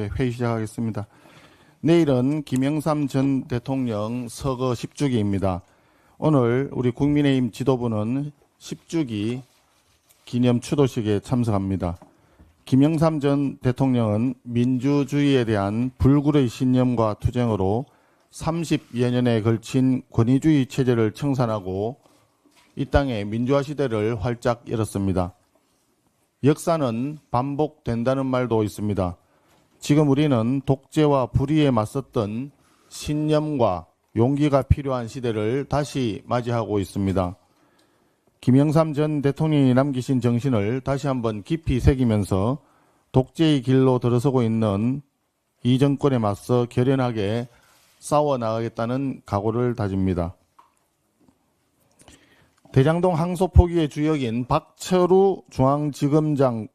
회의 시작하겠습니다. 내일은 김영삼 전 대통령 서거 10주기입니다. 오늘 우리 국민의힘 지도부는 10주기 기념 추도식에 참석합니다. 김영삼 전 대통령은 민주주의에 대한 불굴의 신념과 투쟁으로 30여 년에 걸친 권위주의 체제를 청산하고 이 땅의 민주화 시대를 활짝 열었습니다. 역사는 반복된다는 말도 있습니다. 지금 우리는 독재와 불의에 맞섰던 신념과 용기가 필요한 시대를 다시 맞이하고 있습니다. 김영삼 전 대통령이 남기신 정신을 다시 한번 깊이 새기면서 독재의 길로 들어서고 있는 이 정권에 맞서 결연하게 싸워나가겠다는 각오를 다집니다. 대장동 항소 포기의 주역인 박철우 중앙지검장으로의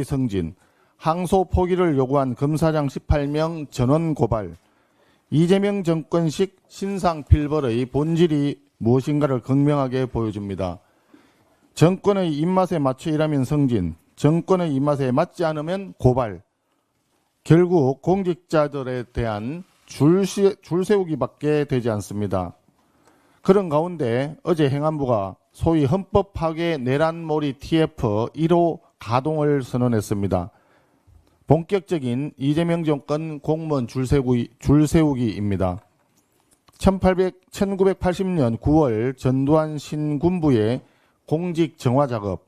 승진, 항소 포기를 요구한 검사장 18명 전원 고발, 이재명 정권식 신상필벌의 본질이 무엇인가를 극명하게 보여줍니다. 정권의 입맛에 맞춰 일하면 승진, 정권의 입맛에 맞지 않으면 고발. 결국 공직자들에 대한 줄 세우기밖에 되지 않습니다. 그런 가운데 어제 행안부가 소위 헌법 파괴 내란몰이 TF 1호 가동을 선언했습니다. 본격적인 이재명 정권 공무원 줄세우기입니다. 1980년 9월 전두환 신군부의 공직 정화 작업,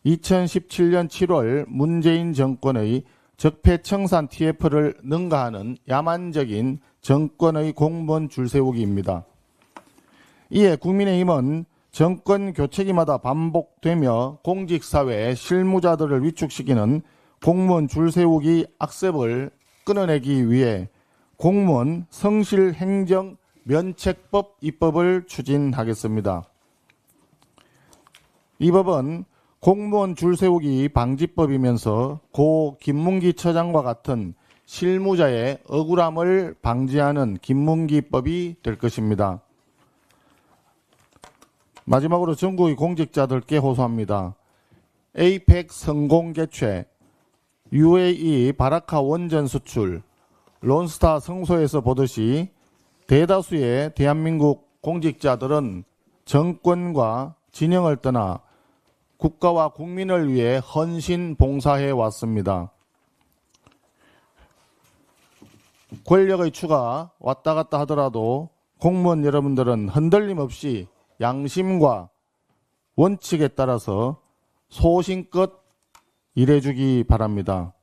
2017년 7월 문재인 정권의 적폐청산 TF를 능가하는 야만적인 정권의 공무원 줄세우기입니다. 이에 국민의힘은 정권 교체기마다 반복되며 공직사회 실무자들을 위축시키는 공무원 줄세우기 악습을 끊어내기 위해 공무원 성실행정 면책법 입법을 추진하겠습니다. 이 법은 공무원 줄세우기 방지법이면서 고 김문기 처장과 같은 실무자의 억울함을 방지하는 김문기법이 될 것입니다. 마지막으로 전국의 공직자들께 호소합니다. 에이펙 성공 개최, UAE 바라카 원전 수출, 론스타 성소에서 보듯이 대다수의 대한민국 공직자들은 정권과 진영을 떠나 국가와 국민을 위해 헌신 봉사해 왔습니다. 권력의 추가 왔다 갔다 하더라도 공무원 여러분들은 흔들림 없이 양심과 원칙에 따라서 소신껏 일해주기 바랍니다.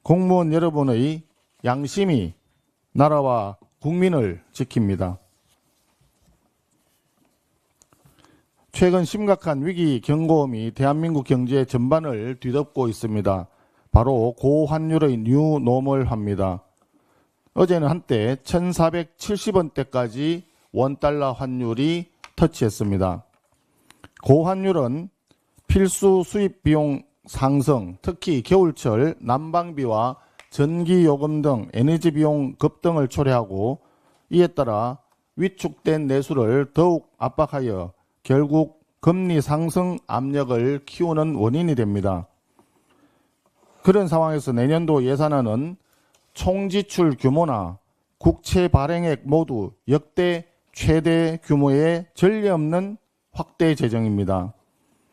공무원 여러분의 양심이 나라와 국민을 지킵니다. 최근 심각한 위기 경고음이 대한민국 경제 전반을 뒤덮고 있습니다. 바로 고환율의 뉴노멀화입니다. 어제는 한때 1470원대까지 원달러 환율이 터치했습니다. 고환율은 필수 수입 비용 상승, 특히 겨울철 난방비와 전기요금 등 에너지 비용 급등을 초래하고 이에 따라 위축된 내수를 더욱 압박하여 결국 금리 상승 압력을 키우는 원인이 됩니다. 그런 상황에서 내년도 예산안은 총지출 규모나 국채 발행액 모두 역대 최대 규모의 전례 없는 확대 재정입니다.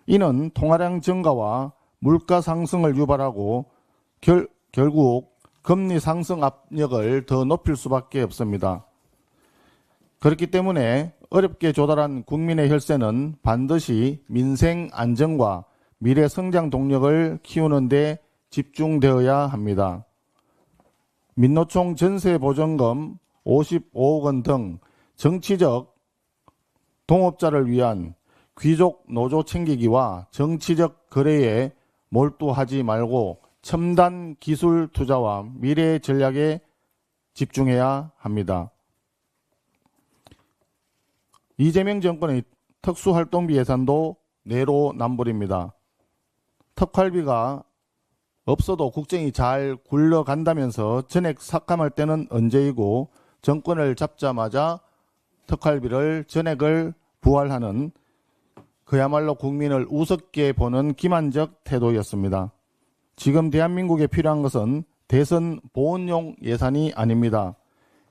이는 통화량 증가와 물가 상승을 유발하고 결국 금리 상승 압력을 더 높일 수밖에 없습니다. 그렇기 때문에 어렵게 조달한 국민의 혈세는 반드시 민생 안정과 미래 성장 동력을 키우는 데 집중되어야 합니다. 민노총 전세보전금 55억 원 등 정치적 동업자를 위한 귀족 노조 챙기기와 정치적 거래에 몰두하지 말고 첨단 기술 투자와 미래 전략에 집중해야 합니다. 이재명 정권의 특수활동비 예산도 내로남불입니다. 특활비가 없어도 국정이 잘 굴러간다면서 전액 삭감할 때는 언제이고 정권을 잡자마자 특활비를 전액을 부활하는 그야말로 국민을 우습게 보는 기만적 태도였습니다. 지금 대한민국에 필요한 것은 대선 보온용 예산이 아닙니다.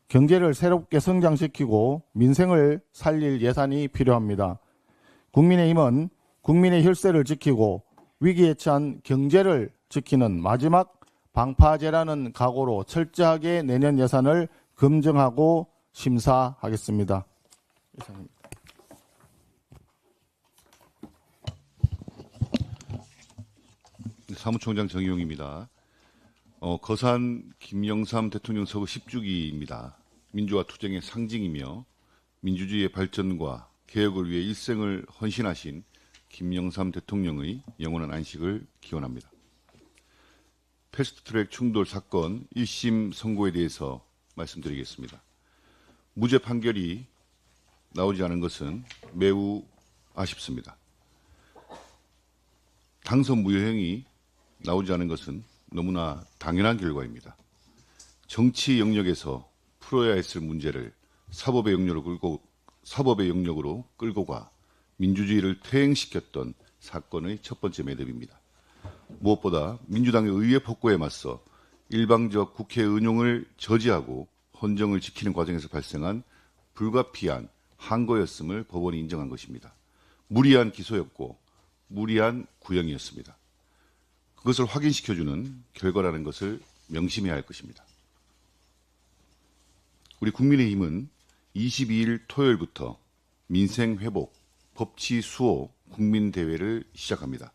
경제를 새롭게 성장시키고 민생을 살릴 예산이 필요합니다. 국민의힘은 국민의 혈세를 지키고 위기에 처한 경제를 지키는 마지막 방파제라는 각오로 철저하게 내년 예산을 검증하고 심사하겠습니다. 이상입니다. 사무총장 정의용입니다. 거산 김영삼 대통령 서거 10주기입니다. 민주화 투쟁의 상징이며 민주주의의 발전과 개혁을 위해 일생을 헌신하신 김영삼 대통령의 영원한 안식을 기원합니다. 패스트트랙 충돌 사건 1심 선고에 대해서 말씀드리겠습니다. 무죄 판결이 나오지 않은 것은 매우 아쉽습니다. 당선 무효형이 나오지 않은 것은 너무나 당연한 결과입니다. 정치 영역에서 풀어야 했을 문제를 사법의 영역으로 끌고 가 민주주의를 퇴행시켰던 사건의 첫 번째 매듭입니다. 무엇보다 민주당의 의회 폭거에 맞서 일방적 국회 은용을 저지하고 헌정을 지키는 과정에서 발생한 불가피한 항거였음을 법원이 인정한 것입니다. 무리한 기소였고 무리한 구형이었습니다. 그것을 확인시켜주는 결과라는 것을 명심해야 할 것입니다. 우리 국민의힘은 22일 토요일부터 민생회복, 법치수호 국민대회를 시작합니다.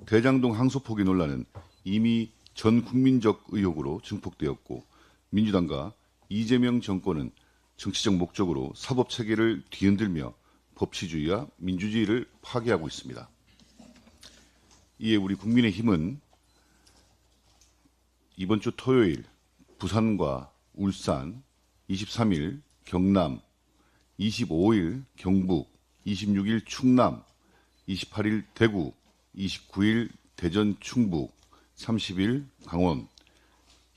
대장동 항소 포기 논란은 이미 전 국민적 의혹으로 증폭되었고 민주당과 이재명 정권은 정치적 목적으로 사법체계를 뒤흔들며 법치주의와 민주주의를 파괴하고 있습니다. 이에 우리 국민의힘은 이번 주 토요일 부산과 울산, 23일 경남, 25일 경북, 26일 충남, 28일 대구, 29일 대전 충북, 30일 강원,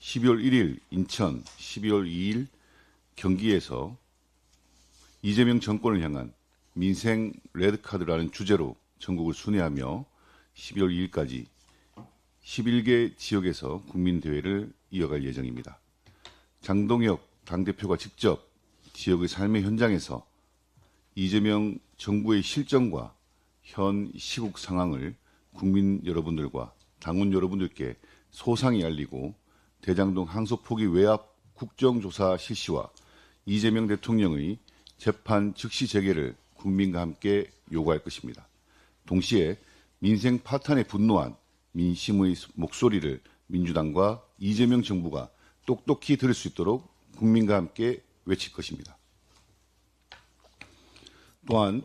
12월 1일 인천, 12월 2일 경기에서 이재명 정권을 향한 민생 레드카드라는 주제로 전국을 순회하며 12월 2일까지 11개 지역에서 국민대회를 이어갈 예정입니다. 장동혁 당대표가 직접 지역의 삶의 현장에서 이재명 정부의 실정과 현 시국 상황을 국민 여러분들과 당원 여러분들께 소상히 알리고 대장동 항소 포기 외압 국정조사 실시와 이재명 대통령의 재판 즉시 재개를 국민과 함께 요구할 것입니다. 동시에 민생 파탄에 분노한 민심의 목소리를 민주당과 이재명 정부가 똑똑히 들을 수 있도록 국민과 함께 외칠 것입니다. 또한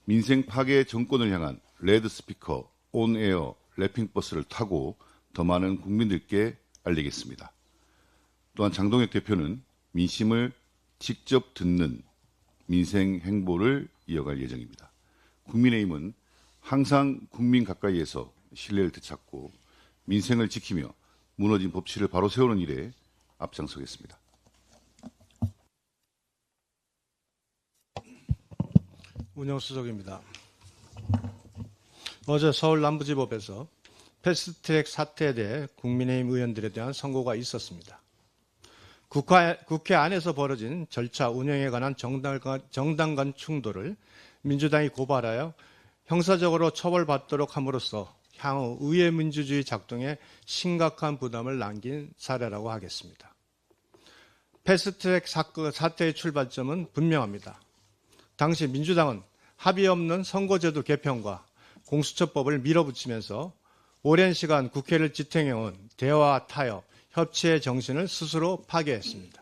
민생 파괴 정권을 향한 레드 스피커, 온에어, 래핑버스를 타고 더 많은 국민들께 알리겠습니다. 또한 장동혁 대표는 민심을 직접 듣는 민생 행보를 이어갈 예정입니다. 국민의힘은 항상 국민 가까이에서 신뢰를 되찾고 민생을 지키며 무너진 법치를 바로 세우는 일에 앞장서겠습니다. 운영수석입니다. 어제 서울 남부지법에서 패스트트랙 사태에 대해 국민의힘 의원들에 대한 선고가 있었습니다. 국회 안에서 벌어진 절차 운영에 관한 정당 간 충돌을 민주당이 고발하여 형사적으로 처벌받도록 함으로써 향후 의회 민주주의 작동에 심각한 부담을 남긴 사례라고 하겠습니다. 패스트트랙 사태의 출발점은 분명합니다. 당시 민주당은 합의 없는 선거제도 개편과 공수처법을 밀어붙이면서 오랜 시간 국회를 지탱해온 대화, 타협, 협치의 정신을 스스로 파괴했습니다.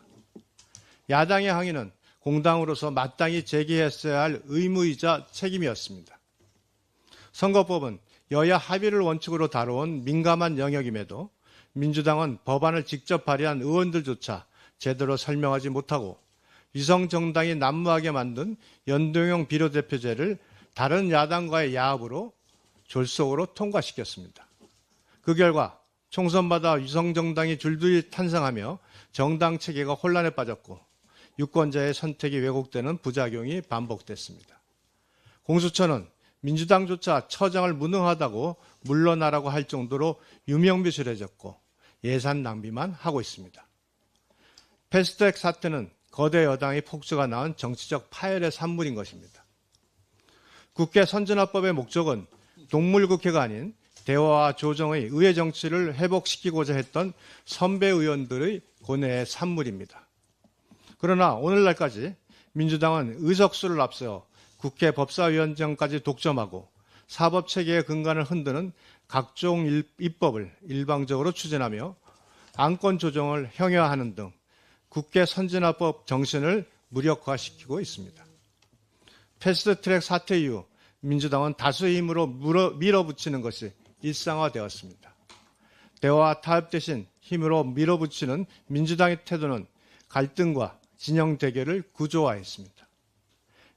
야당의 항의는 공당으로서 마땅히 제기했어야 할 의무이자 책임이었습니다. 선거법은 여야 합의를 원칙으로 다뤄온 민감한 영역임에도 민주당은 법안을 직접 발의한 의원들조차 제대로 설명하지 못하고 위성정당이 난무하게 만든 연동형 비례대표제를 다른 야당과의 야합으로 졸속으로 통과시켰습니다. 그 결과 총선마다 위성정당이 줄줄이 탄생하며 정당 체계가 혼란에 빠졌고 유권자의 선택이 왜곡되는 부작용이 반복됐습니다. 공수처는 민주당조차 처장을 무능하다고 물러나라고 할 정도로 유명무실해졌고 예산 낭비만 하고 있습니다. 패스트트랙 사태는 거대 여당의 폭주가 낳은 정치적 파열의 산물인 것입니다. 국회 선진화법의 목적은 동물국회가 아닌 대화와 조정의 의회 정치를 회복시키고자 했던 선배 의원들의 고뇌의 산물입니다. 그러나 오늘날까지 민주당은 의석수를 앞세워 국회 법사위원장까지 독점하고 사법체계의 근간을 흔드는 각종 입법을 일방적으로 추진하며 안건 조정을 형해화하는 등 국회 선진화법 정신을 무력화시키고 있습니다. 패스트트랙 사태 이후 민주당은 다수의 힘으로 밀어붙이는 것이 일상화되었습니다. 대화와 타협 대신 힘으로 밀어붙이는 민주당의 태도는 갈등과 진영 대결을 구조화했습니다.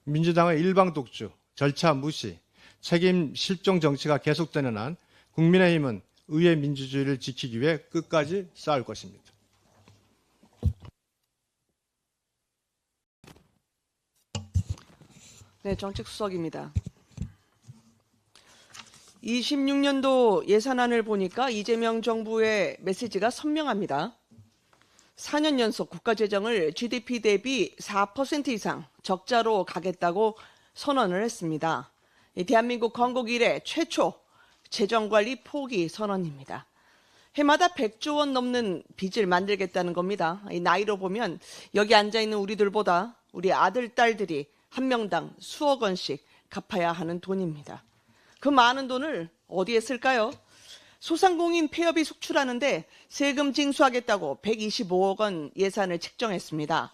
민주당의 일방 독주, 절차 무시, 책임 실종 정치가 계속되는 한 국민의힘은 의회 민주주의를 지키기 위해 끝까지 싸울 것입니다. 네, 정책수석입니다. 26년도 예산안을 보니까 이재명 정부의 메시지가 선명합니다. 4년 연속 국가재정을 GDP 대비 4% 이상 적자로 가겠다고 선언을 했습니다. 대한민국 건국 이래 최초 재정관리 포기 선언입니다. 해마다 100조 원 넘는 빚을 만들겠다는 겁니다. 나이로 보면 여기 앉아있는 우리들보다 우리 아들, 딸들이 한 명당 수억 원씩 갚아야 하는 돈입니다. 그 많은 돈을 어디에 쓸까요? 소상공인 폐업이 속출하는데 세금 징수하겠다고 125억 원 예산을 책정했습니다.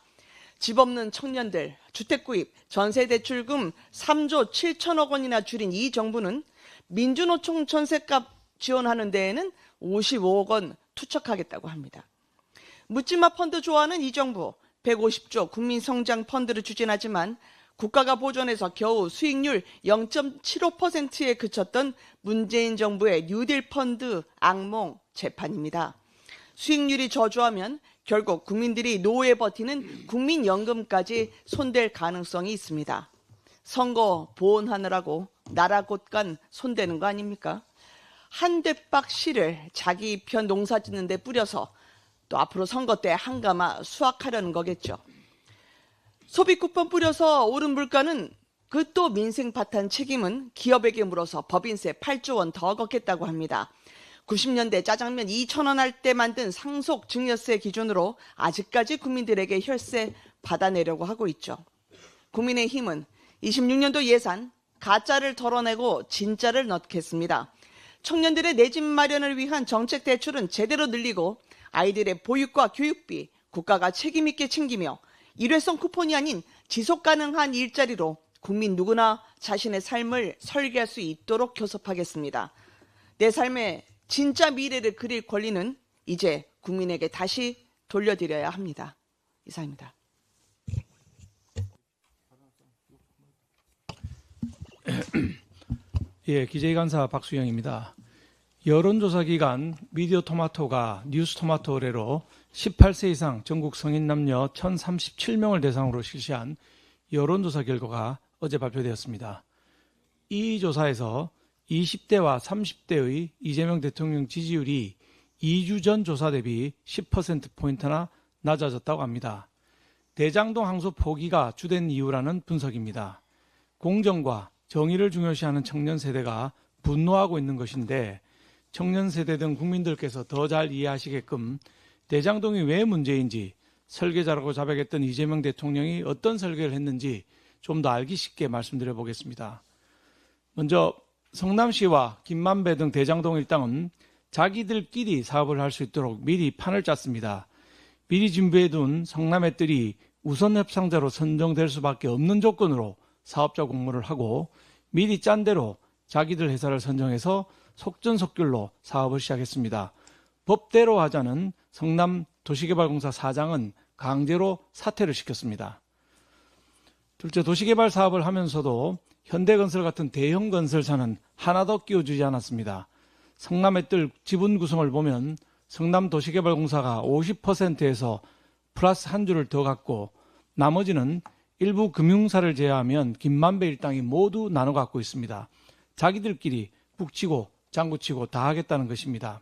집 없는 청년들, 주택구입, 전세대출금 3조 7천억 원이나 줄인 이 정부는 민주노총 전셋값 지원하는 데에는 55억 원 투척하겠다고 합니다. 묻지마 펀드 좋아하는 이 정부 150조 국민성장펀드를 추진하지만 국가가 보존해서 겨우 수익률 0.75%에 그쳤던 문재인 정부의 뉴딜 펀드 악몽 재판입니다. 수익률이 저조하면 결국 국민들이 노후에 버티는 국민연금까지 손댈 가능성이 있습니다. 선거 보온하느라고 나라 곳간 손대는 거 아닙니까? 한 대박 씨를 자기 편 농사 짓는 데 뿌려서 또 앞으로 선거 때 한가마 수확하려는 거겠죠. 소비 쿠폰 뿌려서 오른 물가는 그 또 민생 파탄 책임은 기업에게 물어서 법인세 8조 원 더 걷겠다고 합니다. 90년대 짜장면 2,000원 할 때 만든 상속 증여세 기준으로 아직까지 국민들에게 혈세 받아내려고 하고 있죠. 국민의힘은 26년도 예산 가짜를 덜어내고 진짜를 넣겠습니다. 청년들의 내 집 마련을 위한 정책 대출은 제대로 늘리고 아이들의 보육과 교육비 국가가 책임 있게 챙기며 일회성 쿠폰이 아닌 지속 가능한 일자리로 국민 누구나 자신의 삶을 설계할 수 있도록 교섭하겠습니다. 내 삶의 진짜 미래를 그릴 권리는 이제 국민에게 다시 돌려드려야 합니다. 이상입니다. 예, 기재위간사 박수영입니다. 여론조사 기간 미디어토마토가 뉴스토마토 의뢰로 18세 이상 전국 성인 남녀 1,037명을 대상으로 실시한 여론조사 결과가 어제 발표되었습니다. 이 조사에서 20대와 30대의 이재명 대통령 지지율이 2주 전 조사 대비 10%포인트나 낮아졌다고 합니다. 대장동 항소 포기가 주된 이유라는 분석입니다. 공정과 정의를 중요시하는 청년 세대가 분노하고 있는 것인데 청년 세대 등 국민들께서 더 잘 이해하시게끔 대장동이 왜 문제인지 설계자라고 자백했던 이재명 대통령이 어떤 설계를 했는지 좀 더 알기 쉽게 말씀드려 보겠습니다. 먼저 성남시와 김만배 등 대장동 일당은 자기들끼리 사업을 할 수 있도록 미리 판을 짰습니다. 미리 준비해둔 성남의 뜰이 우선 협상자로 선정될 수밖에 없는 조건으로 사업자 공모를 하고 미리 짠 대로 자기들 회사를 선정해서 속전속결로 사업을 시작했습니다. 법대로 하자는 성남도시개발공사 사장은 강제로 사퇴를 시켰습니다. 둘째, 도시개발 사업을 하면서도 현대건설 같은 대형 건설사는 하나도 끼워주지 않았습니다. 성남의 뜰 지분 구성을 보면 성남도시개발공사가 50%에서 플러스 한 주를 더 갖고 나머지는 일부 금융사를 제외하면 김만배 일당이 모두 나눠 갖고 있습니다. 자기들끼리 북치고 장구치고 다 하겠다는 것입니다.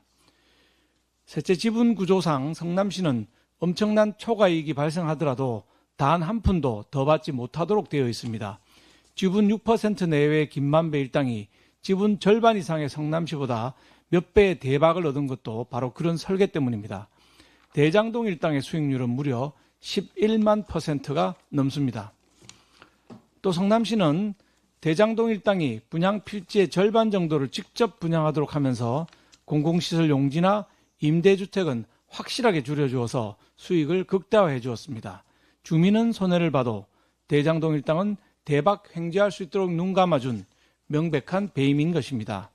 셋째, 지분 구조상 성남시는 엄청난 초과이익이 발생하더라도 단 한 푼도 더 받지 못하도록 되어 있습니다. 지분 6% 내외의 김만배 일당이 지분 절반 이상의 성남시보다 몇 배의 대박을 얻은 것도 바로 그런 설계 때문입니다. 대장동 일당의 수익률은 무려 11만 %가 넘습니다. 또 성남시는 대장동 일당이 분양 필지의 절반 정도를 직접 분양하도록 하면서 공공시설 용지나 임대주택은 확실하게 줄여주어서 수익을 극대화해 주었습니다. 주민은 손해를 봐도 대장동 일당은 대박 횡재할 수 있도록 눈 감아준 명백한 배임인 것입니다.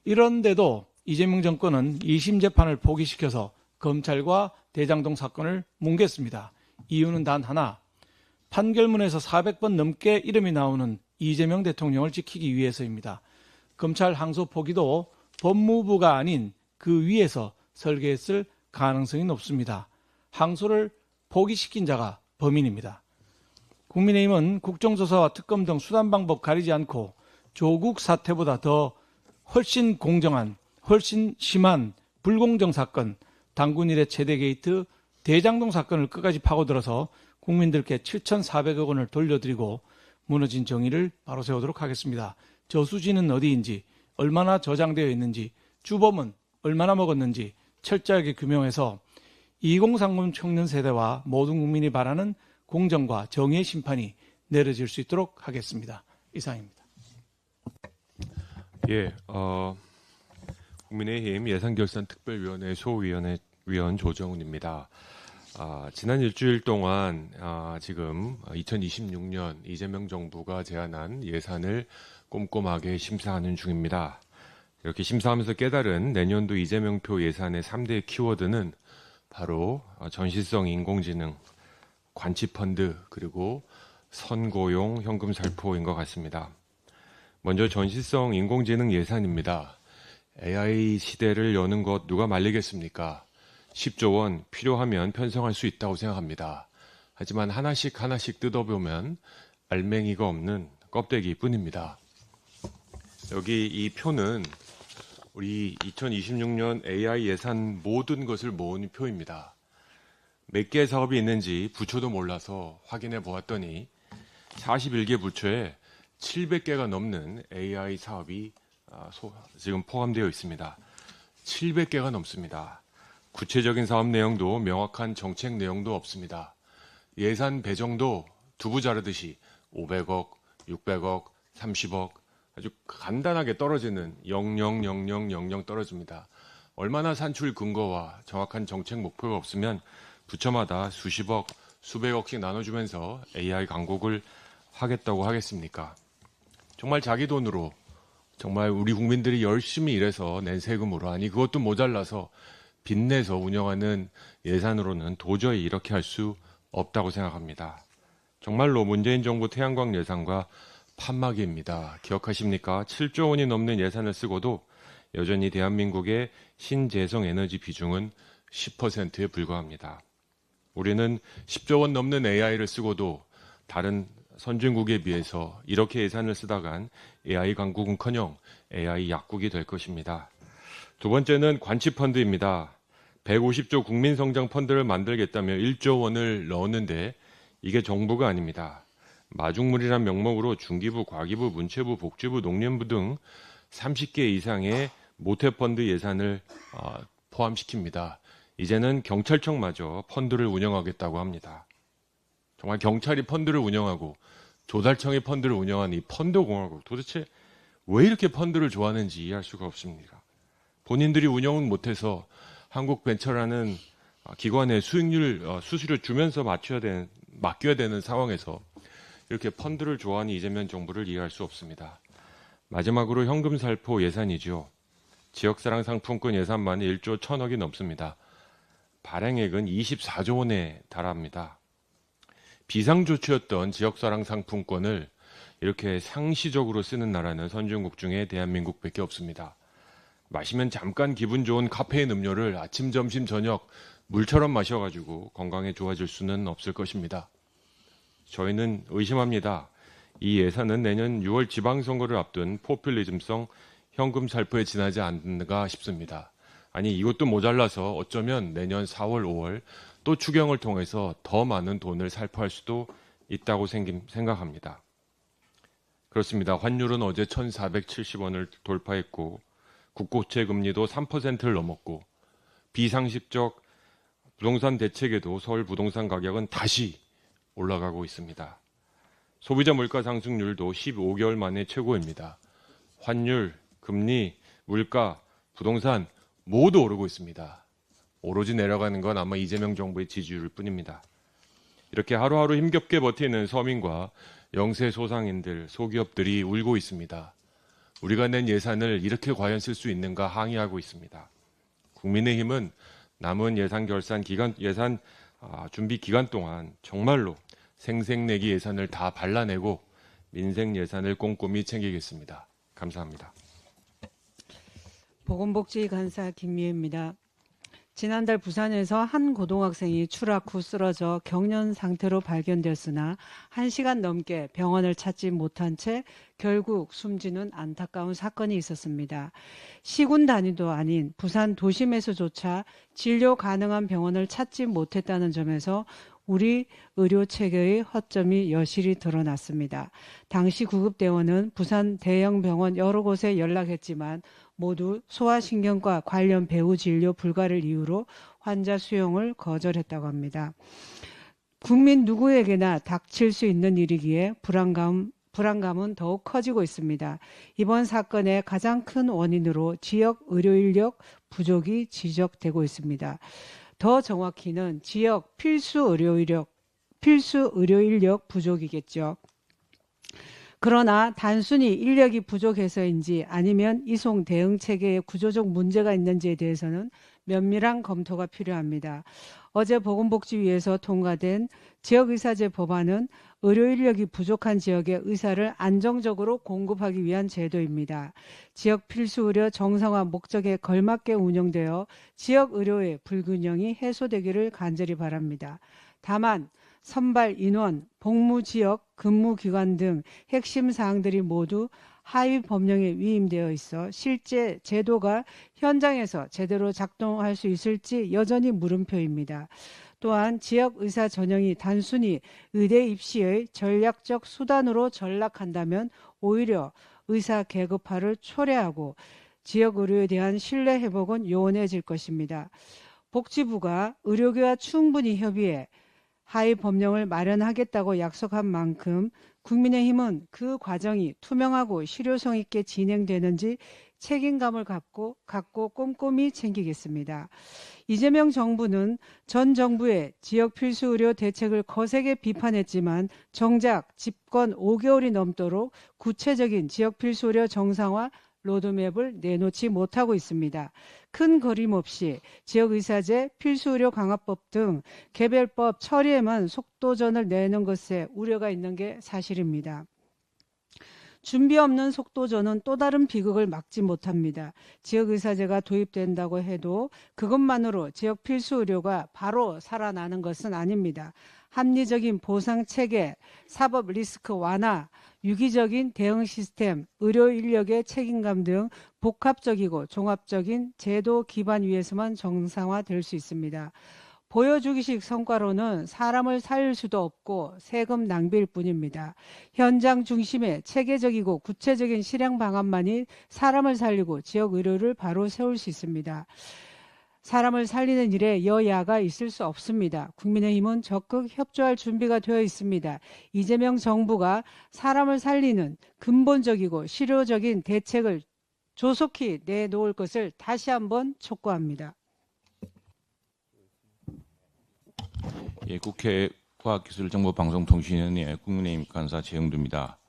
이런데도 이재명 정권은 2심 재판을 포기시켜서 검찰과 대장동 사건을 뭉갰습니다. 이유는 단 하나, 판결문에서 400번 넘게 이름이 나오는 이재명 대통령을 지키기 위해서입니다. 검찰 항소 포기도 법무부가 아닌 그 위에서 설계했을 가능성이 높습니다. 항소를 포기시킨 자가 범인입니다. 국민의힘은 국정조사와 특검 등 수단 방법 가리지 않고 조국 사태보다 더 훨씬 공정한, 훨씬 심한 불공정 사건, 당군 일의 최대 게이트 대장동 사건을 끝까지 파고들어서 국민들께 7,400억 원을 돌려드리고 무너진 정의를 바로 세우도록 하겠습니다. 저수지는 어디인지, 얼마나 저장되어 있는지, 주범은 얼마나 먹었는지 철저하게 규명해서 2030 청년 세대와 모든 국민이 바라는 공정과 정의의 심판이 내려질 수 있도록 하겠습니다. 이상입니다. 예, 국민의힘 예산결산특별위원회 소위원 조정훈입니다. 지난 일주일 동안 지금 2026년 이재명 정부가 제안한 예산을 꼼꼼하게 심사하는 중입니다. 이렇게 심사하면서 깨달은 내년도 이재명표 예산의 3대 키워드는 바로 전시성 인공지능, 관치펀드, 그리고 선고용 현금 살포인 것 같습니다. 먼저 전시성 인공지능 예산입니다. AI 시대를 여는 것 누가 말리겠습니까? 10조 원 필요하면 편성할 수 있다고 생각합니다. 하지만 하나씩 뜯어보면 알맹이가 없는 껍데기뿐입니다. 여기 이 표는 우리 2026년 AI 예산 모든 것을 모은 표입니다. 몇 개의 사업이 있는지 부처도 몰라서 확인해 보았더니 41개 부처에 700개가 넘는 AI 사업이 지금 포함되어 있습니다. 700개가 넘습니다. 구체적인 사업 내용도 명확한 정책 내용도 없습니다. 예산 배정도 두부 자르듯이 500억, 600억, 30억 아주 간단하게 떨어지는 000000 떨어집니다. 얼마나 산출 근거와 정확한 정책 목표가 없으면 부처마다 수십억, 수백억씩 나눠주면서 AI 강국을 하겠다고 하겠습니까? 정말 자기 돈으로 정말 우리 국민들이 열심히 일해서 낸 세금으로, 아니 그것도 모자라서 빚내서 운영하는 예산으로는 도저히 이렇게 할 수 없다고 생각합니다. 정말로 문재인 정부 태양광 예산과 판막입니다. 기억하십니까? 7조 원이 넘는 예산을 쓰고도 여전히 대한민국의 신재생 에너지 비중은 10%에 불과합니다. 우리는 10조 원 넘는 AI를 쓰고도 다른 선진국에 비해서 이렇게 예산을 쓰다간 AI 강국은커녕 AI 약국이 될 것입니다. 두 번째는 관치펀드입니다. 150조 국민성장펀드를 만들겠다며 1조 원을 넣었는데 이게 정부가 아닙니다. 마중물이란 명목으로 중기부, 과기부, 문체부, 복지부, 농림부 등 30개 이상의 모태펀드 예산을 포함시킵니다. 이제는 경찰청마저 펀드를 운영하겠다고 합니다. 정말 경찰이 펀드를 운영하고 조달청이 펀드를 운영하는 이 펀드 공화국, 도대체 왜 이렇게 펀드를 좋아하는지 이해할 수가 없습니다. 본인들이 운영은 못해서 한국벤처라는 기관에 수수료 주면서 맡겨야 되는 상황에서 이렇게 펀드를 좋아하는 이재명 정부를 이해할 수 없습니다. 마지막으로 현금 살포 예산이죠. 지역사랑 상품권 예산만 1조 1,000억이 넘습니다. 발행액은 24조 원에 달합니다. 비상조치였던 지역사랑 상품권을 이렇게 상시적으로 쓰는 나라는 선진국 중에 대한민국밖에 없습니다. 마시면 잠깐 기분 좋은 카페인 음료를 아침, 점심, 저녁 물처럼 마셔가지고 건강에 좋아질 수는 없을 것입니다. 저희는 의심합니다. 이 예산은 내년 6월 지방선거를 앞둔 포퓰리즘성 현금 살포에 지나지 않는가 싶습니다. 아니 이것도 모자라서 어쩌면 내년 4월, 5월 또 추경을 통해서 더 많은 돈을 살포할 수도 있다고 생각합니다. 그렇습니다. 환율은 어제 1,470원을 돌파했고 국고채 금리도 3%를 넘었고 비상식적 부동산 대책에도 서울 부동산 가격은 다시 올라가고 있습니다. 소비자 물가 상승률도 15개월 만에 최고입니다. 환율, 금리, 물가, 부동산 모두 오르고 있습니다. 오로지 내려가는 건 아마 이재명 정부의 지지율 뿐입니다. 이렇게 하루하루 힘겹게 버티는 서민과 영세 소상인들, 소기업들이 울고 있습니다. 우리가 낸 예산을 이렇게 과연 쓸 수 있는가 항의하고 있습니다. 국민의힘은 남은 예산 준비 기간 동안 정말로 생색내기 예산을 다 발라내고 민생 예산을 꼼꼼히 챙기겠습니다. 감사합니다. 보건복지간사 김미애입니다. 지난달 부산에서 한 고등학생이 추락 후 쓰러져 경련 상태로 발견되었으나 1시간 넘게 병원을 찾지 못한 채 결국 숨지는 안타까운 사건이 있었습니다. 시군 단위도 아닌 부산 도심에서조차 진료 가능한 병원을 찾지 못했다는 점에서 우리 의료 체계의 허점이 여실히 드러났습니다. 당시 구급대원은 부산 대형 병원 여러 곳에 연락했지만 모두 소아신경과 관련 배후 진료 불가를 이유로 환자 수용을 거절했다고 합니다. 국민 누구에게나 닥칠 수 있는 일이기에 불안감은 더욱 커지고 있습니다. 이번 사건의 가장 큰 원인으로 지역 의료 인력 부족이 지적되고 있습니다. 더 정확히는 지역 필수 의료 인력 부족이겠죠. 그러나 단순히 인력이 부족해서인지 아니면 이송 대응 체계에 구조적 문제가 있는지에 대해서는 면밀한 검토가 필요합니다. 어제 보건복지위에서 통과된 지역의사제 법안은 의료 인력이 부족한 지역에 의사를 안정적으로 공급하기 위한 제도입니다. 지역 필수 의료 정상화 목적에 걸맞게 운영되어 지역 의료의 불균형이 해소되기를 간절히 바랍니다. 다만 선발 인원, 복무 지역, 근무 기관 등 핵심 사항들이 모두 하위 법령에 위임되어 있어 실제 제도가 현장에서 제대로 작동할 수 있을지 여전히 물음표입니다. 또한 지역 의사 전형이 단순히 의대 입시의 전략적 수단으로 전락한다면 오히려 의사 계급화를 초래하고 지역 의료에 대한 신뢰 회복은 요원해질 것입니다. 복지부가 의료계와 충분히 협의해 하위 법령을 마련하겠다고 약속한 만큼 국민의힘은 그 과정이 투명하고 실효성 있게 진행되는지 책임감을 갖고 꼼꼼히 챙기겠습니다. 이재명 정부는 전 정부의 지역 필수 의료 대책을 거세게 비판했지만 정작 집권 5개월이 넘도록 구체적인 지역 필수 의료 정상화 로드맵을 내놓지 못하고 있습니다. 큰 그림 없이 지역의사제, 필수의료강화법 등 개별법 처리에만 속도전을 내는 것에 우려가 있는 게 사실입니다. 준비 없는 속도전은 또 다른 비극을 막지 못합니다. 지역의사제가 도입된다고 해도 그것만으로 지역 필수의료가 바로 살아나는 것은 아닙니다. 합리적인 보상체계, 사법 리스크 완화, 유기적인 대응 시스템, 의료 인력의 책임감 등 복합적이고 종합적인 제도 기반 위에서만 정상화될 수 있습니다. 보여주기식 성과로는 사람을 살릴 수도 없고 세금 낭비일 뿐입니다. 현장 중심의 체계적이고 구체적인 실행 방안만이 사람을 살리고 지역 의료를 바로 세울 수 있습니다. 사람을 살리는 일에 여야가 있을 수 없습니다. 국민의힘은 적극 협조할 준비가 되어 있습니다. 이재명 정부가 사람을 살리는 근본적이고 실효적인 대책을 조속히 내놓을 것을 다시 한번 촉구합니다. 예, 국회 과학기술정보방송통신위원회 국민의힘 간사 최영두입니다.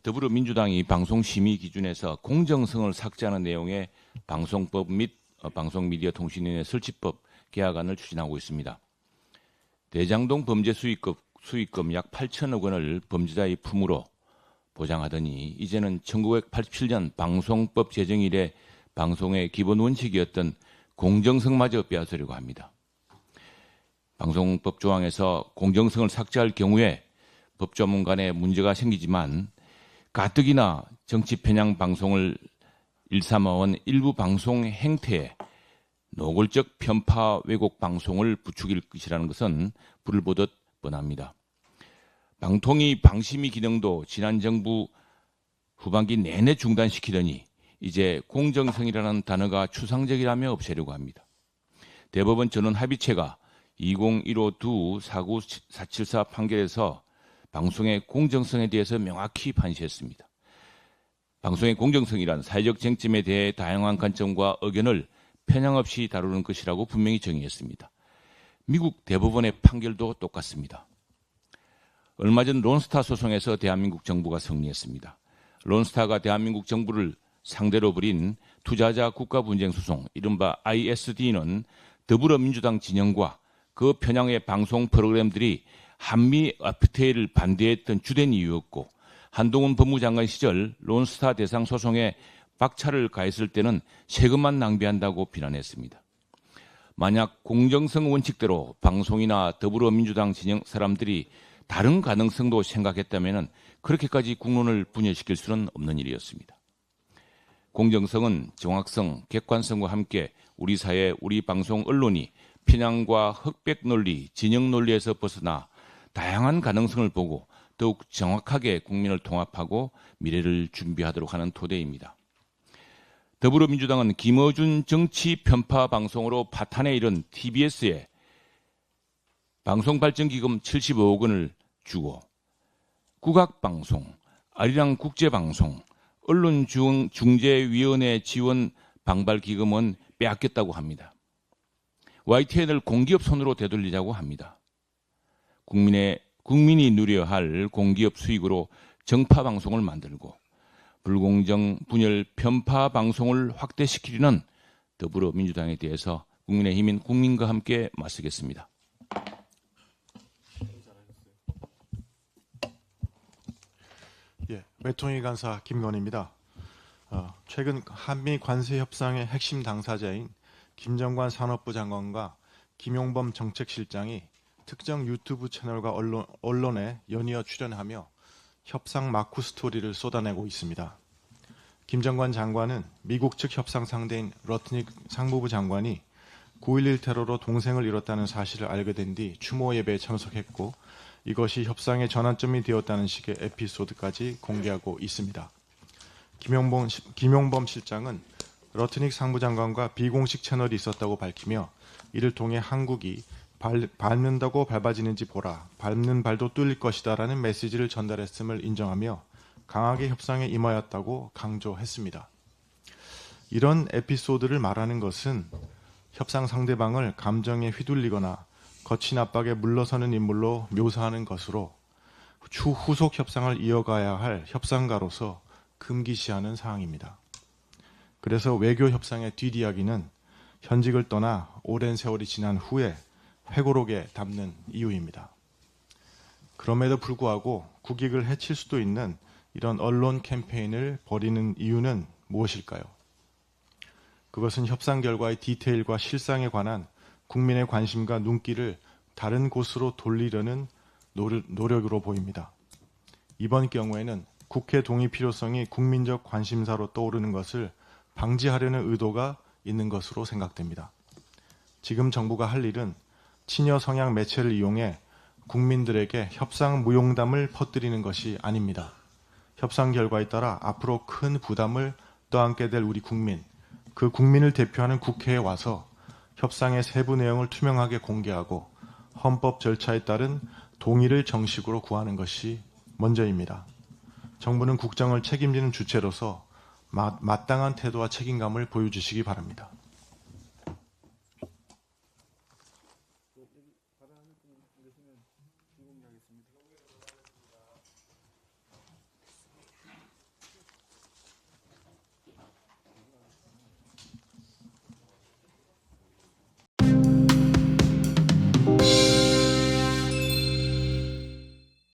더불어민주당이 방송심의 기준에서 공정성을 삭제하는 내용의 방송법 및 방송미디어통신위원회 설치법 개혁안을 추진하고 있습니다. 대장동 범죄 수익금 약 8천억 원을 범죄자의 품으로 보장하더니 이제는 1987년 방송법 제정 이래 방송의 기본 원칙이었던 공정성마저 빼앗으려고 합니다. 방송법 조항에서 공정성을 삭제할 경우에 법조문 간에 문제가 생기지만 가뜩이나 정치 편향 방송을 일삼아원 일부 방송 행태에 노골적 편파 왜곡 방송을 부추길 것이라는 것은 불을 보듯 뻔합니다. 방통위 방심위 기능도 지난 정부 후반기 내내 중단시키더니 이제 공정성이라는 단어가 추상적이라며 없애려고 합니다. 대법원 전원합의체가 2015두 49474 판결에서 방송의 공정성에 대해서 명확히 판시했습니다. 방송의 공정성이란 사회적 쟁점에 대해 다양한 관점과 의견을 편향 없이 다루는 것이라고 분명히 정의했습니다. 미국 대법원의 판결도 똑같습니다. 얼마 전 론스타 소송에서 대한민국 정부가 승리했습니다. 론스타가 대한민국 정부를 상대로 벌인 투자자 국가분쟁 소송, 이른바 ISD는 더불어민주당 진영과 그 편향의 방송 프로그램들이 한미 FTA를 반대했던 주된 이유였고, 한동훈 법무장관 시절 론스타 대상 소송에 박차를 가했을 때는 세금만 낭비한다고 비난했습니다. 만약 공정성 원칙대로 방송이나 더불어민주당 진영 사람들이 다른 가능성도 생각했다면 그렇게까지 국론을 분열시킬 수는 없는 일이었습니다. 공정성은 정확성, 객관성과 함께 우리 사회, 우리 방송 언론이 편향과 흑백 논리, 진영 논리에서 벗어나 다양한 가능성을 보고 더욱 정확하게 국민을 통합하고 미래를 준비하도록 하는 토대입니다. 더불어민주당은 김어준 정치 편파 방송으로 파탄에 이른 TBS에 방송발전기금 75억 원을 주고 국악방송, 아리랑 국제방송, 언론중재위원회 지원 방발기금은 빼앗겼다고 합니다. YTN을 공기업 손으로 되돌리자고 합니다. 국민이 누려야 할 공기업 수익으로 정파 방송을 만들고 불공정, 분열, 편파 방송을 확대시키려는 더불어민주당에 대해서 국민의힘인 국민과 함께 맞서겠습니다. 예, 외통위 간사 김건희입니다. 최근 한미 관세 협상의 핵심 당사자인 김정관 산업부 장관과 김용범 정책실장이 특정 유튜브 채널과 언론에 연이어 출연하며 협상 마쿠 스토리를 쏟아내고 있습니다. 김정관 장관은 미국 측 협상 상대인 러트닉 상무부 장관이 9.11 테러로 동생을 잃었다는 사실을 알게 된 뒤 추모 예배에 참석했고, 이것이 협상의 전환점이 되었다는 식의 에피소드까지 공개하고 있습니다. 김용범 실장은 러트닉 상무장관과 비공식 채널이 있었다고 밝히며, 이를 통해 한국이 밟는다고 밟아지는지 보라, 밟는 발도 뚫릴 것이다 라는 메시지를 전달했음을 인정하며 강하게 협상에 임하였다고 강조했습니다. 이런 에피소드를 말하는 것은 협상 상대방을 감정에 휘둘리거나 거친 압박에 물러서는 인물로 묘사하는 것으로 후속 협상을 이어가야 할 협상가로서 금기시하는 사항입니다. 그래서 외교 협상의 뒷이야기는 현직을 떠나 오랜 세월이 지난 후에 회고록에 담는 이유입니다. 그럼에도 불구하고 국익을 해칠 수도 있는 이런 언론 캠페인을 벌이는 이유는 무엇일까요? 그것은 협상 결과의 디테일과 실상에 관한 국민의 관심과 눈길을 다른 곳으로 돌리려는 노력으로 보입니다. 이번 경우에는 국회 동의 필요성이 국민적 관심사로 떠오르는 것을 방지하려는 의도가 있는 것으로 생각됩니다. 지금 정부가 할 일은 친여 성향 매체를 이용해 국민들에게 협상 무용담을 퍼뜨리는 것이 아닙니다. 협상 결과에 따라 앞으로 큰 부담을 떠안게 될 우리 국민, 그 국민을 대표하는 국회에 와서 협상의 세부 내용을 투명하게 공개하고 헌법 절차에 따른 동의를 정식으로 구하는 것이 먼저입니다. 정부는 국정을 책임지는 주체로서 마땅한 태도와 책임감을 보여주시기 바랍니다.